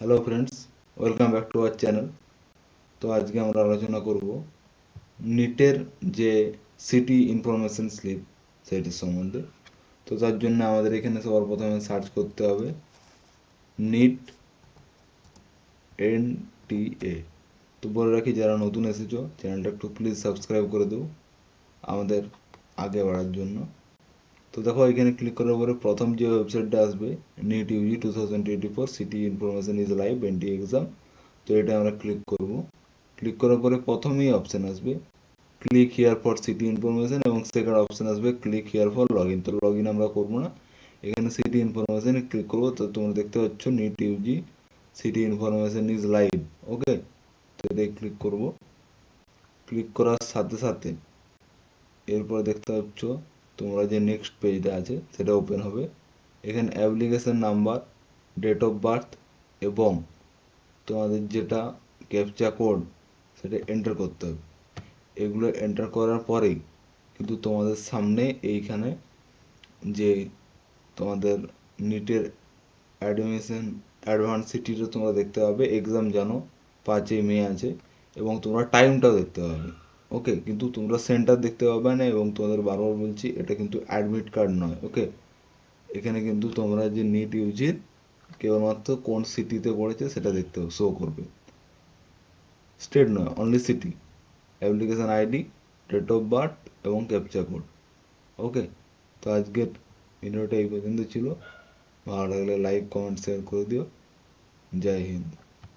Hello friends, welcome back to our channel. তো আজকে আমরা আলোচনা করব নিটের যে সিটি ইনফরমেশন স্লিপ সেটির সম্বন্ধে। তো তার জন্য আমাদের এখানে সবার প্রথমে সার্চ করতে হবে নিট NTA। তো বলে রাখি, যারা নতুন এসেছো চ্যানেলটা একটু প্লিজ সাবস্ক্রাইব করে দেবো আমাদের আগে বাড়ার জন্য। তো দেখো, এখানে ক্লিক করার পরে প্রথম যে ওয়েবসাইটটা আসবে NEET UG 2024 city information is live NTA exam. তো এটা আমরা ক্লিক করব। ক্লিক করার পরে প্রথমেই অপশান আসবে click here for city information এবং সেকেন্ড অপশান আসবে click here for log in. তো লগ ইন আমরা করবো না, এখানে সিটি ইনফরমেশনে ক্লিক করবো। তো তোমরা দেখতে পাচ্ছ NEET UG city information is live. Okay, তো এটাই ক্লিক করব। ক্লিক করার সাথে সাথে এরপর দেখতে পাচ্ছ তোমরা যে নেক্সট পেজটা আছে সেটা ওপেন হবে। এখানে application number, date of birth এবং তোমাদের যেটা ক্যাপচা কোড সেটা এন্টার করতে হবে। এগুলো এন্টার করার পরেই কিন্তু তোমাদের সামনে এইখানে যে তোমাদের নিটের অ্যাডমিশন অ্যাডভান্স সিটিটা তোমরা দেখতে পাবে। এক্সাম জানো 5ই মে আছে এবং তোমরা টাইমটাও দেখতে পাবে। ওকে, কিন্তু তোমরা সেন্টার দেখতে পাবে না এবং তোমাদের বারবার বলছি এটা কিন্তু অ্যাডমিট কার্ড নয়। ওকে, এখানে কিন্তু তোমরা যে নিট ইউজির কেবলমাত্র কোন সিটিতে পড়েছে সেটা দেখতে শো করবে, স্টেট নয়, only city, application ID, date of birth এবং ক্যাপচা কোড। ওকে, তো আজকের ভিডিওটা এই পর্যন্ত ছিল। ভালো লাগলে লাইক কমেন্ট শেয়ার করে দিও। জয় হিন্দ।